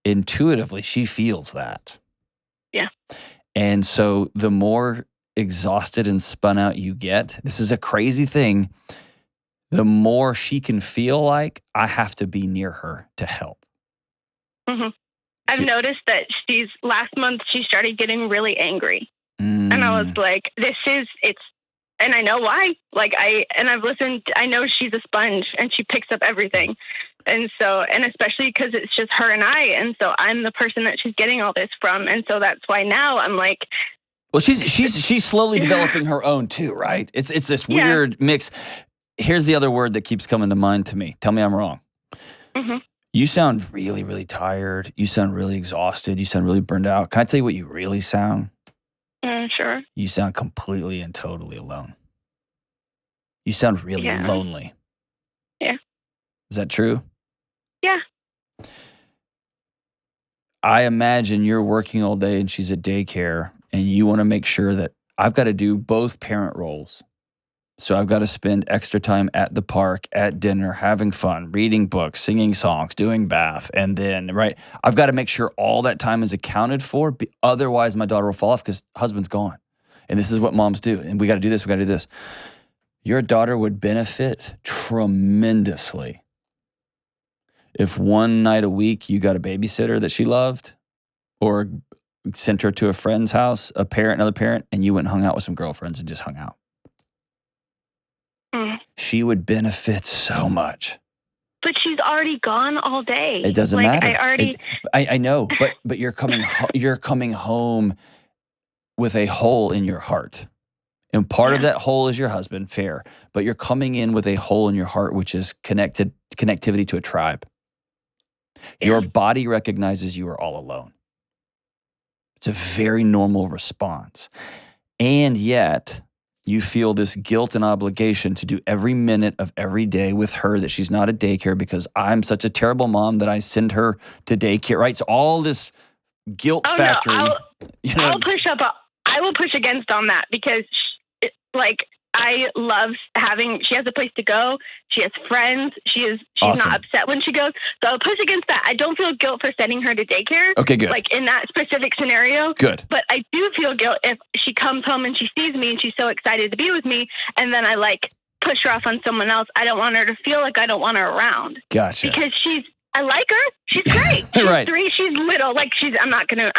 intuitively, she feels that. Yeah. And so the more exhausted and spun out you get, this is a crazy thing, the more she can feel like I have to be near her to help. Mm-hmm. I've noticed that last month she started getting really angry. And I was like, and I know why. Like I've listened, I know she's a sponge and she picks up everything. And so, and especially because it's just her and I. And so I'm the person that she's getting all this from. And so that's why now I'm like, well, she's slowly developing her own too, right? It's this weird mix. Here's the other word that keeps coming to mind to me. Tell me I'm wrong. Mm-hmm. You sound really, really tired. You sound really exhausted. You sound really burned out. Can I tell you what you really sound? Sure. You sound completely and totally alone. You sound really lonely. Yeah. Is that true? Yeah. I imagine you're working all day and she's at daycare and you want to make sure that I've got to do both parent roles. So I've got to spend extra time at the park, at dinner, having fun, reading books, singing songs, doing bath. And then, right, I've got to make sure all that time is accounted for. Otherwise, my daughter will fall off because husband's gone. And this is what moms do. And we got to do this, we got to do this. Your daughter would benefit tremendously if one night a week you got a babysitter that she loved or sent her to a friend's house, a parent, another parent, and you went and hung out with some girlfriends and just hung out. She would benefit so much. But she's already gone all day. It doesn't matter. I know, but you're coming home with a hole in your heart. And part of that hole is your husband, fair. But you're coming in with a hole in your heart, which is connectivity to a tribe. Yeah. Your body recognizes you are all alone. It's a very normal response. And yet, you feel this guilt and obligation to do every minute of every day with her that she's not at daycare because I'm such a terrible mom that I send her to daycare, right? So all this guilt factory. No, I will push against on that because I love she has a place to go. She has friends. She's awesome. Not upset when she goes. So I'll push against that. I don't feel guilt for sending her to daycare. Okay, good. Like in that specific scenario. Good. But I do feel guilt if she comes home and she sees me and she's so excited to be with me. And then I push her off on someone else. I don't want her to feel like I don't want her around. Gotcha. Because I like her. She's great. She's right. 3. She's little. I'm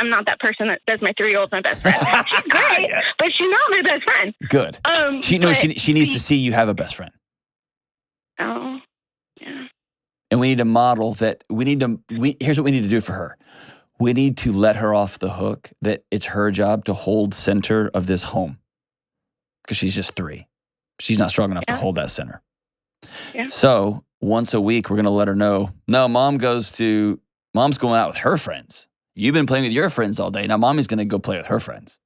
not that person that says my 3-year-old's my best friend. She's great, yes. but she's not my best friend. Good. She needs to see you have a best friend. Oh, yeah. And we need to model that. Here's what we need to do for her. We need to let her off the hook that it's her job to hold center of this home because she's just 3. She's not strong enough to hold that center. Yeah. So once a week, we're going to let her know, no, mom's going out with her friends. You've been playing with your friends all day. Now mommy's going to go play with her friends.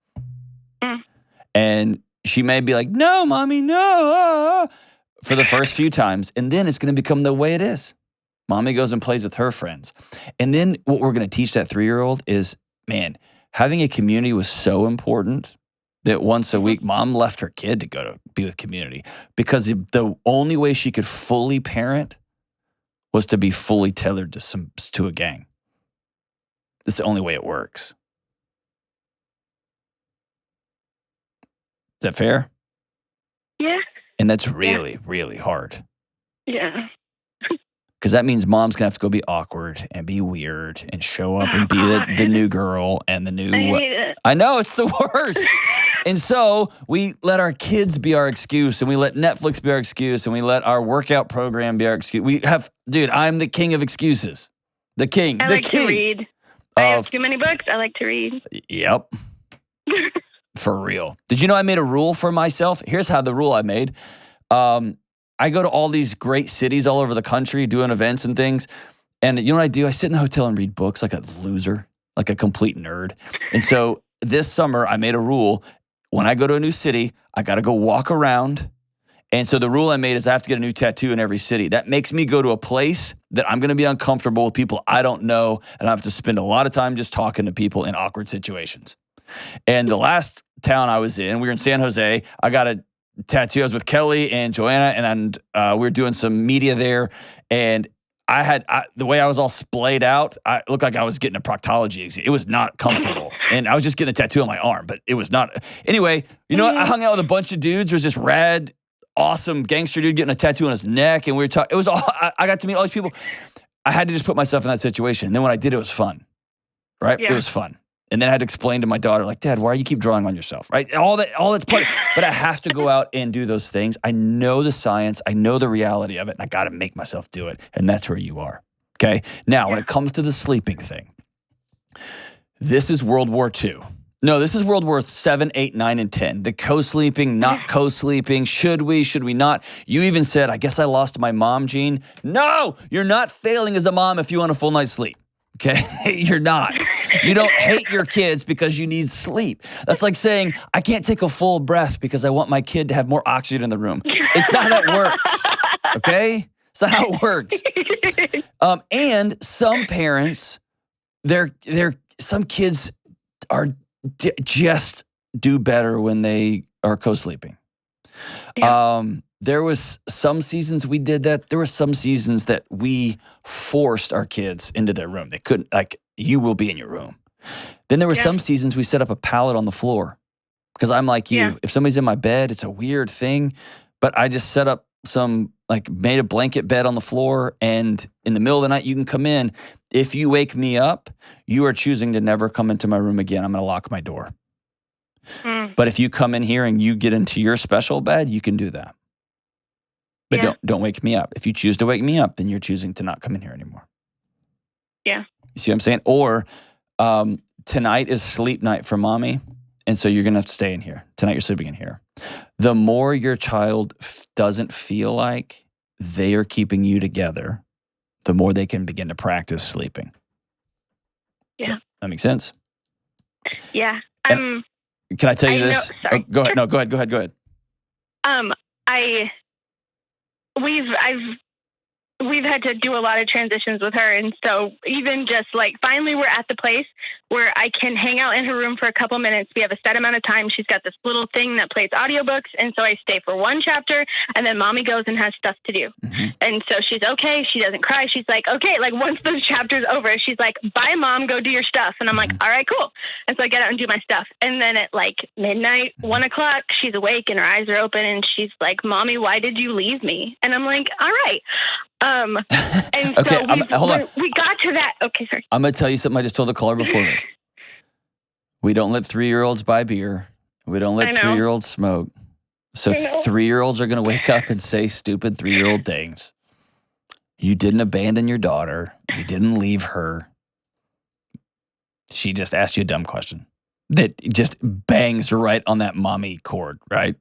And she may be like, no, mommy, no, for the first few times. And then it's going to become the way it is. Mommy goes and plays with her friends. And then what we're going to teach that 3-year-old is, man, having a community was so important that once a week, mom left her kid to go to be with community because the only way she could fully parent was to be fully tethered to a gang. That's the only way it works. Is that fair? Yeah. And that's really, really hard. Yeah. Because that means mom's going to have to go be awkward and be weird and show up and be the new girl and the new... I hate it. I know, it's the worst. And so we let our kids be our excuse, and we let Netflix be our excuse, and we let our workout program be our excuse. I'm the king of excuses. The king. I like to read. I have too many books. I like to read. Yep. For real. Did you know I made a rule for myself? Here's how the rule I made. I go to all these great cities all over the country doing events and things. And you know what I do? I sit in the hotel and read books like a loser, like a complete nerd. And so this summer I made a rule. When I go to a new city, I got to go walk around. And so the rule I made is I have to get a new tattoo in every city. That makes me go to a place that I'm going to be uncomfortable with people I don't know. And I have to spend a lot of time just talking to people in awkward situations. And the last town I was in, we were in San Jose. I got a tattoo. I was with Kelly and Joanna, and we were doing some media there. And the way I was all splayed out, I looked like I was getting a proctology exam. It was not comfortable. And I was just getting a tattoo on my arm, but it was not. Anyway, you know what? I hung out with a bunch of dudes. There was this rad, awesome gangster dude getting a tattoo on his neck. And we were talking. It was all, I got to meet all these people. I had to just put myself in that situation. And then when I did, it was fun, right? Yeah. It was fun. And then I had to explain to my daughter, like, Dad, why do you keep drawing on yourself, right? All that's part of it. But I have to go out and do those things. I know the science. I know the reality of it. And I got to make myself do it. And that's where you are, okay? Now, when it comes to the sleeping thing, this is World War II. No, this is World War 7, 8, 9, and 10. The co-sleeping, not co-sleeping. Should we not? You even said, I guess I lost my mom gene. No, you're not failing as a mom if you want a full night's sleep. Okay, you're not. You don't hate your kids because you need sleep. That's like saying, I can't take a full breath because I want my kid to have more oxygen in the room. It's not how it works, okay? It's not how it works. And some parents, some kids just do better when they are co-sleeping. Yeah. There was some seasons we did that. There were some seasons that we forced our kids into their room. They couldn't, like, you will be in your room. Then there were some seasons we set up a pallet on the floor because I'm like you. Yeah. If somebody's in my bed, it's a weird thing, but I just set up made a blanket bed on the floor, and in the middle of the night, you can come in. If you wake me up, you are choosing to never come into my room again. I'm going to lock my door. But if you come in here and you get into your special bed, you can do that. But don't wake me up. If you choose to wake me up, then you're choosing to not come in here anymore. Yeah. You see what I'm saying? Or tonight is sleep night for mommy, and so you're going to have to stay in here. Tonight you're sleeping in here. The more your child doesn't feel like they are keeping you together, the more they can begin to practice sleeping. Yeah. That makes sense? Yeah. Can I tell you this? Sorry. Oh, go ahead. No, go ahead. We've had to do a lot of transitions with her. And so even just like, finally we're at the place where I can hang out in her room for a couple minutes. We have a set amount of time. She's got this little thing that plays audiobooks. And so I stay for one chapter, and then mommy goes and has stuff to do. Mm-hmm. And so she's okay. She doesn't cry. She's like, okay, like once those chapters over, she's like, bye mom, go do your stuff. And I'm like, all right, cool. And so I get out and do my stuff. And then at like midnight, 1 o'clock, she's awake and her eyes are open. And she's like, mommy, why did you leave me? And I'm like, all right. And okay, so hold on. We got to that. Okay, sorry. I'm going to tell you something I just told the caller before me. We don't let 3-year-olds buy beer. We don't let 3-year-olds smoke. So 3-year-olds are going to wake up and say stupid 3-year-old things. You didn't abandon your daughter. You didn't leave her. She just asked you a dumb question that just bangs right on that mommy chord, right?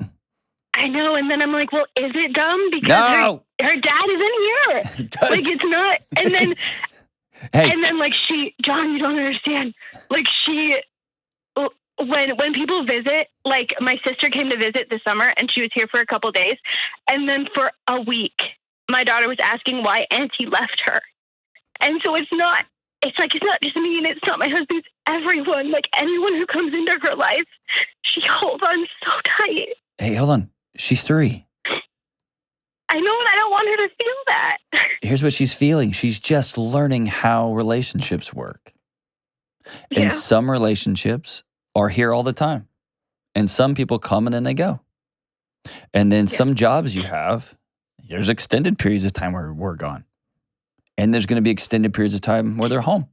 I know, and then I'm like, well, is it dumb? Because her dad isn't here. Like, it's not. And then, and then, like, John, you don't understand. Like, when people visit, like, my sister came to visit this summer, and she was here for a couple days, and then for a week, my daughter was asking why Auntie left her. And so it's not just me, and it's not my husband, it's everyone. Like, anyone who comes into her life, she holds on so tight. Hey, hold on. She's 3. I know, and I don't want her to feel that. Here's what she's feeling. She's just learning how relationships work. Yeah. And some relationships are here all the time. And some people come and then they go. And then some jobs you have, there's extended periods of time where we're gone. And there's going to be extended periods of time where they're home.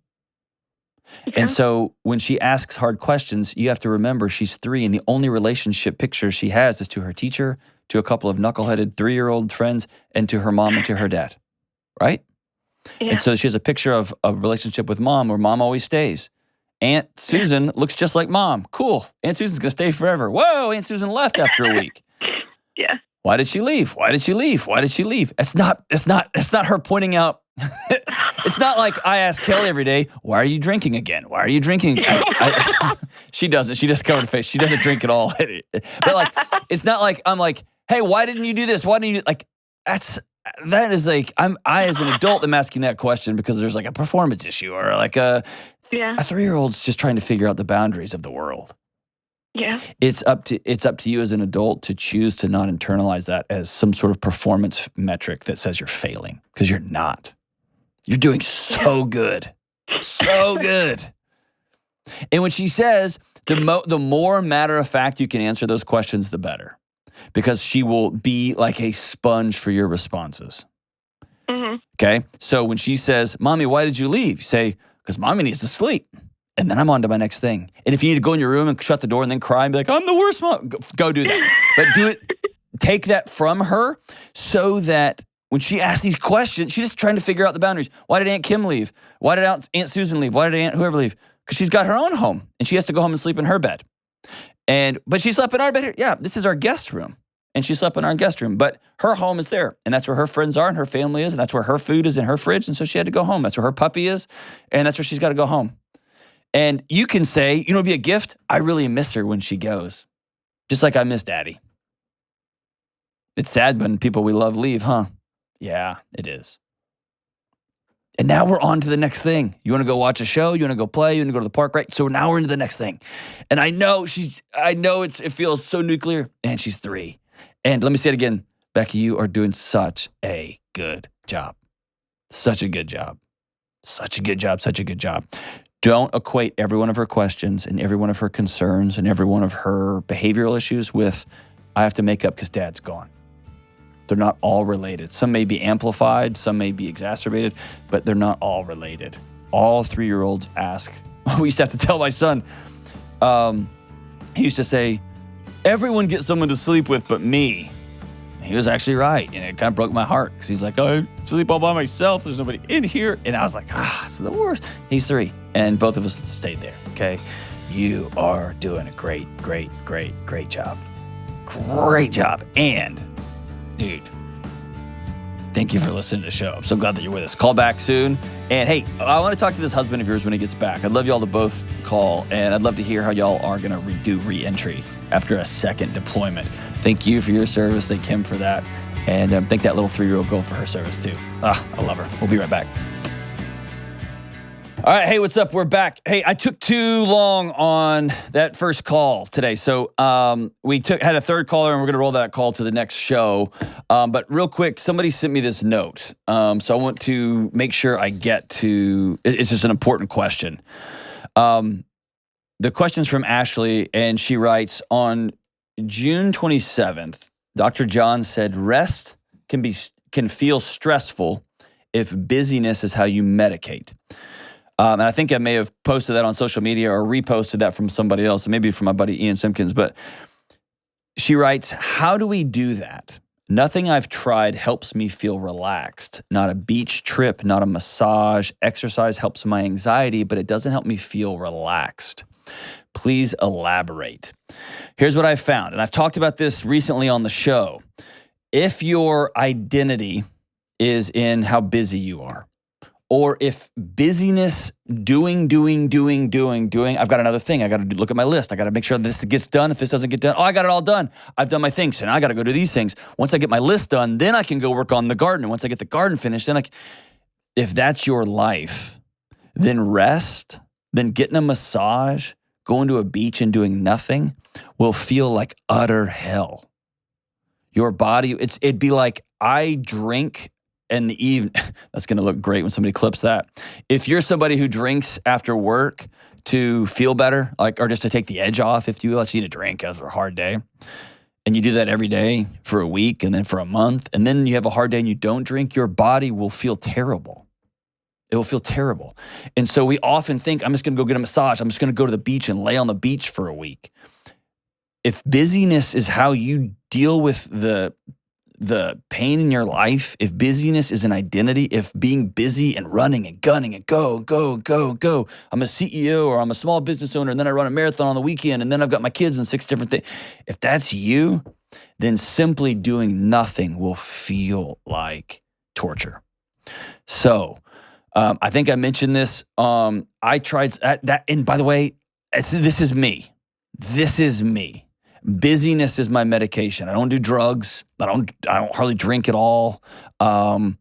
And so when she asks hard questions, you have to remember she's 3 and the only relationship picture she has is to her teacher, to a couple of knuckleheaded 3-year-old friends, and to her mom and to her dad, right? Yeah. And so she has a picture of a relationship with mom where mom always stays. Aunt Susan looks just like mom. Cool. Aunt Susan's going to stay forever. Whoa, Aunt Susan left after a week. Yeah. Why did she leave? Why did she leave? Why did she leave? It's not her pointing out. It's not like I ask Kelly every day, why are you drinking again? Why are you drinking? She doesn't. She just covered her face. She doesn't drink at all. But like, it's not like I'm like, hey, why didn't you do this? Why didn't you like? That is like I as an adult am asking that question because there's like a performance issue or like a 3-year-old's just trying to figure out the boundaries of the world. Yeah. It's up to you as an adult to choose to not internalize that as some sort of performance metric that says you're failing, because you're not. You're doing so good. So good. And when she says the more matter of fact you can answer those questions, the better. Because she will be like a sponge for your responses. Mm-hmm. Okay? So when she says, Mommy, why did you leave? You say, because Mommy needs to sleep. And then I'm on to my next thing. And if you need to go in your room and shut the door and then cry and be like, I'm the worst mom, go do that. But do it, take that from her so that when she asks these questions, she's just trying to figure out the boundaries. Why did Aunt Kim leave? Why did Aunt Susan leave? Why did Aunt whoever leave? Because she's got her own home and she has to go home and sleep in her bed. But she slept in our bed here. Yeah, this is our guest room. And she slept in our guest room. But her home is there. And that's where her friends are and her family is. And that's where her food is in her fridge. And so she had to go home. That's where her puppy is. And that's where she's got to go home. And you can say, you know, it'd be a gift. I really miss her when she goes. Just like I miss Daddy. It's sad when people we love leave, huh? Yeah, it is. And now we're on to the next thing. You want to go watch a show? You want to go play? You want to go to the park, right? So now we're into the next thing. And I know it feels so nuclear. And she's 3. And let me say it again. Becky, you are doing such a good job. Such a good job. Such a good job. Such a good job. Don't equate every one of her questions and every one of her concerns and every one of her behavioral issues with, I have to make up because Dad's gone. They're not all related. Some may be amplified, some may be exacerbated, but they're not all related. All 3-year-olds ask. We used to have to tell my son, he used to say, everyone gets someone to sleep with but me. He was actually right, and it kind of broke my heart because he's like, I sleep all by myself. There's nobody in here. And I was like, it's the worst. He's 3, and both of us stayed there, okay? You are doing a great, great, great, great job. Great job. And, dude, thank you for listening to the show. I'm so glad that you're with us. Call back soon. And, hey, I want to talk to this husband of yours when he gets back. I'd love y'all to both call, and I'd love to hear how y'all are going to do re-entry after a second deployment. Thank you for your service. Thank him for that. And thank that little 3-year-old girl for her service, too. I love her. We'll be right back. All right. Hey, what's up? We're back. Hey, I took too long on that first call today. So we had a third caller, and we're going to roll that call to the next show. But real quick, somebody sent me this note. So I want to make sure I get to, it's just an important question. The question's from Ashley, and she writes, on June 27th, Dr. John said rest can feel stressful if busyness is how you medicate. And I think I may have posted that on social media or reposted that from somebody else, maybe from my buddy Ian Simpkins. But she writes, how do we do that? Nothing I've tried helps me feel relaxed. Not a beach trip, not a massage. Exercise helps my anxiety, but it doesn't help me feel relaxed. Please elaborate. Here's what I've found, and I've talked about this recently on the show. If your identity is in how busy you are, or if busyness, doing, I've got another thing. I got to look at my list. I got to make sure this gets done. If this doesn't get done, I got it all done. I've done my things, and I got to go do these things. Once I get my list done, then I can go work on the garden. And once I get the garden finished, then if that's your life, then rest, then getting a massage, going to a beach and doing nothing will feel like utter hell. Your body, it'd be like I drink in the evening. That's going to look great when somebody clips that. If you're somebody who drinks after work to feel better, or just to take the edge off, if you will, just need a drink after a hard day, and you do that every day for a week and then for a month, and then you have a hard day and you don't drink, your body will feel terrible. It will feel terrible. And so we often think, I'm just going to go get a massage. I'm just going to go to the beach and lay on the beach for a week. If busyness is how you deal with the pain in your life, if busyness is an identity, if being busy and running and gunning and go, I'm a CEO or I'm a small business owner and then I run a marathon on the weekend and then I've got my kids and 6 different things. If that's you, then simply doing nothing will feel like torture. So, I think I mentioned this. I tried that, and by the way, this is me. This is me. Busyness is my medication. I don't do drugs. I don't hardly drink at all. I'm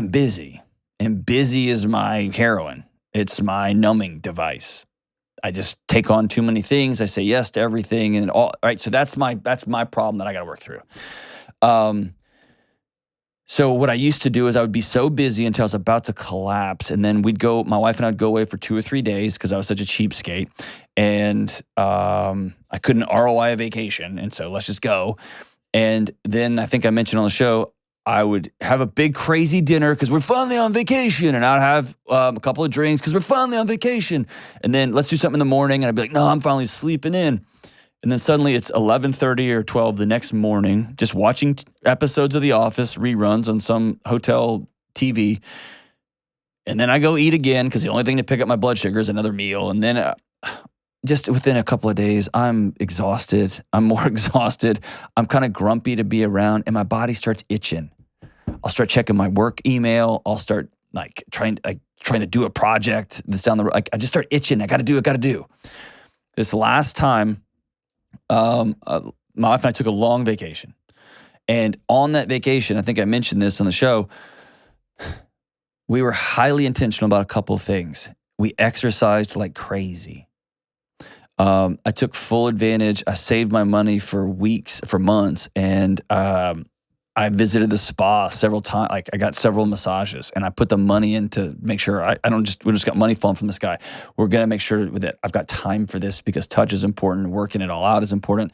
busy, and busy is my heroin. It's my numbing device. I just take on too many things. I say yes to everything, and all right. So that's my problem that I got to work through. So what I used to do is I would be so busy until I was about to collapse. And then my wife and I would go away for 2 or 3 days because I was such a cheapskate. And I couldn't ROI a vacation. And so let's just go. And then I think I mentioned on the show, I would have a big crazy dinner because we're finally on vacation. And I'd have a couple of drinks because we're finally on vacation. And then let's do something in the morning. And I'd be like, no, I'm finally sleeping in. And then suddenly it's 11:30 or 12 the next morning, just watching episodes of The Office, reruns on some hotel TV. And then I go eat again because the only thing to pick up my blood sugar is another meal. And then just within a couple of days, I'm exhausted. I'm more exhausted. I'm kind of grumpy to be around and my body starts itching. I'll start checking my work email. I'll start like trying to do a project that's down the road. Like I just start itching. I got to do. This last time, my wife and I took a long vacation. And on that vacation, I think I mentioned this on the show, we were highly intentional about a couple of things. We exercised like crazy. I took full advantage. I saved my money for months. And I visited the spa several times. Like I got several massages and I put the money in to make sure we just got money falling from the sky. We're going to make sure that I've got time for this because touch is important. Working it all out is important.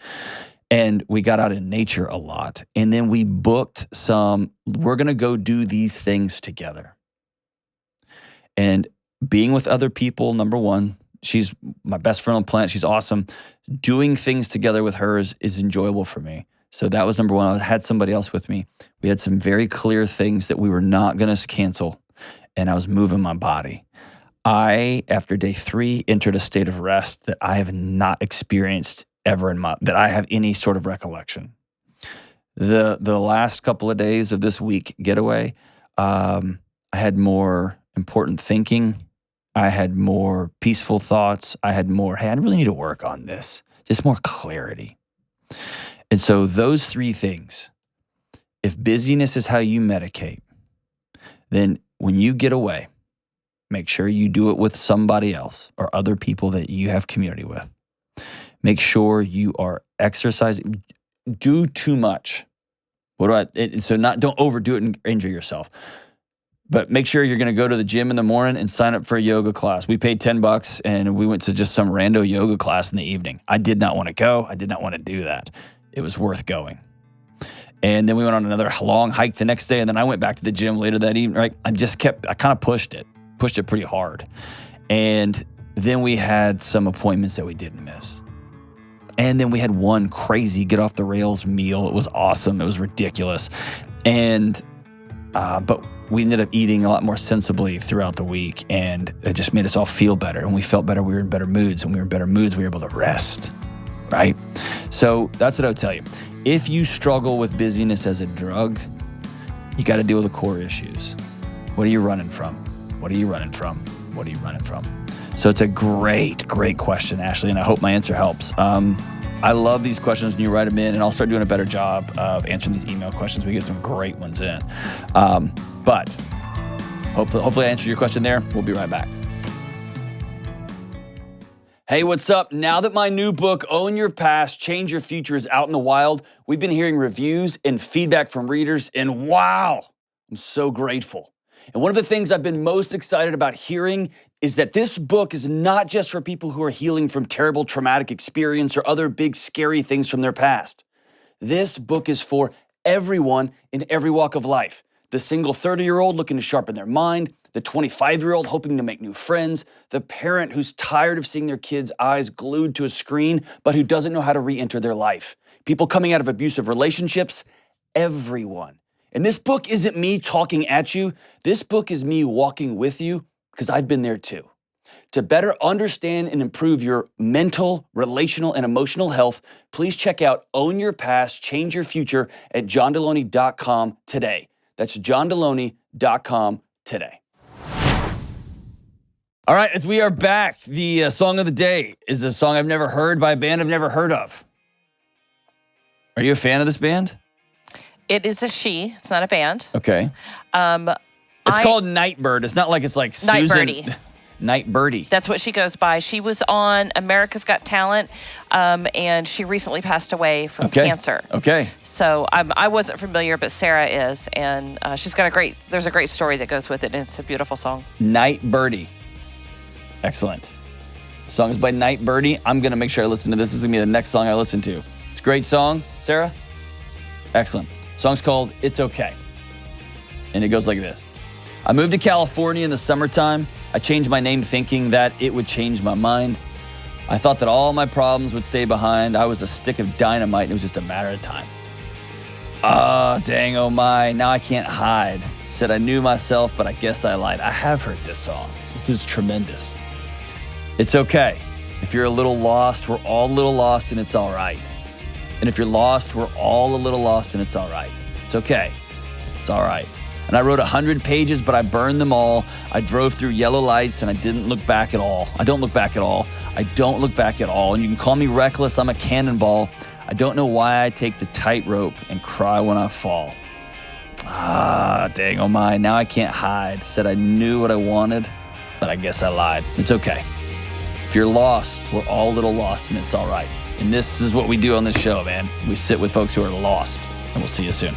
And we got out in nature a lot. And then we booked we're going to go do these things together. And being with other people, number one, she's my best friend on the planet. She's awesome. Doing things together with her is enjoyable for me. So that was number one. I had somebody else with me. We had some very clear things that we were not going to cancel, and I was moving my body. After day 3, entered a state of rest that I have not experienced ever that I have any sort of recollection. The last couple of days of this week getaway, I had more important thinking. I had more peaceful thoughts. I had more, hey, I really need to work on this. Just more clarity. And so those 3 things, if busyness is how you medicate, then when you get away, make sure you do it with somebody else or other people that you have community with. Make sure you are exercising. Do too much. Don't overdo it and injure yourself. But make sure you're going to go to the gym in the morning and sign up for a yoga class. We paid $10 and we went to just some rando yoga class in the evening. I did not want to go. I did not want to do that. It was worth going. And then we went on another long hike the next day. And then I went back to the gym later that evening, right? I kind of pushed it pretty hard. And then we had some appointments that we didn't miss. And then we had one crazy get off the rails meal. It was awesome. It was ridiculous. And, but we ended up eating a lot more sensibly throughout the week. And it just made us all feel better. And we felt better. We were in better moods. And we were in better moods. We were able to rest. Right? So that's what I would tell you. If you struggle with busyness as a drug, you got to deal with the core issues. What are you running from? What are you running from? What are you running from? So it's a great, great question, Ashley, and I hope my answer helps. I love these questions when you write them in, and I'll start doing a better job of answering these email questions. We get some great ones in. But hopefully I answered your question there. We'll be right back. Hey, what's up? Now that my new book, Own Your Past, Change Your Future, is out in the wild, we've been hearing reviews and feedback from readers, and wow, I'm so grateful. And one of the things I've been most excited about hearing is that this book is not just for people who are healing from terrible traumatic experience or other big scary things from their past. This book is for everyone in every walk of life. The single 30-year-old looking to sharpen their mind, the 25-year-old hoping to make new friends, the parent who's tired of seeing their kids' eyes glued to a screen, but who doesn't know how to re-enter their life. People coming out of abusive relationships, everyone. And this book isn't me talking at you. This book is me walking with you because I've been there too. To better understand and improve your mental, relational, and emotional health, please check out Own Your Past, Change Your Future at johndelony.com today. That's johndelony.com today. All right, as we are back, the song of the day is a song I've never heard by a band I've never heard of. Are you a fan of this band? It is a she. It's not a band. Okay. It's called Nightbird. It's not like it's like Night Susan. Birdie. Night Birdie. That's what she goes by. She was on America's Got Talent, and she recently passed away from cancer. Okay. So I wasn't familiar, but Sarah is, and she's got there's a great story that goes with it, and it's a beautiful song. Night Birdie. Excellent. The song is by Night Birdie. I'm going to make sure I listen to this. This is going to be the next song I listen to. It's a great song. Sarah? Excellent. The song's called It's Okay. And it goes like this. I moved to California in the summertime. I changed my name thinking that it would change my mind. I thought that all my problems would stay behind. I was a stick of dynamite and it was just a matter of time. Dang, oh my, now I can't hide. Said I knew myself, but I guess I lied. I have heard this song. This is tremendous. It's okay. If you're a little lost, we're all a little lost and it's all right. And if you're lost, we're all a little lost and it's all right. It's okay. It's all right. And I wrote 100 pages, but I burned them all. I drove through yellow lights and I didn't look back at all. I don't look back at all. I don't look back at all. And you can call me reckless. I'm a cannonball. I don't know why I take the tightrope and cry when I fall. Dang, oh my, now I can't hide. Said I knew what I wanted, but I guess I lied. It's okay. If you're lost, we're all a little lost and it's all right. And this is what we do on this show, man. We sit with folks who are lost, and we'll see you soon.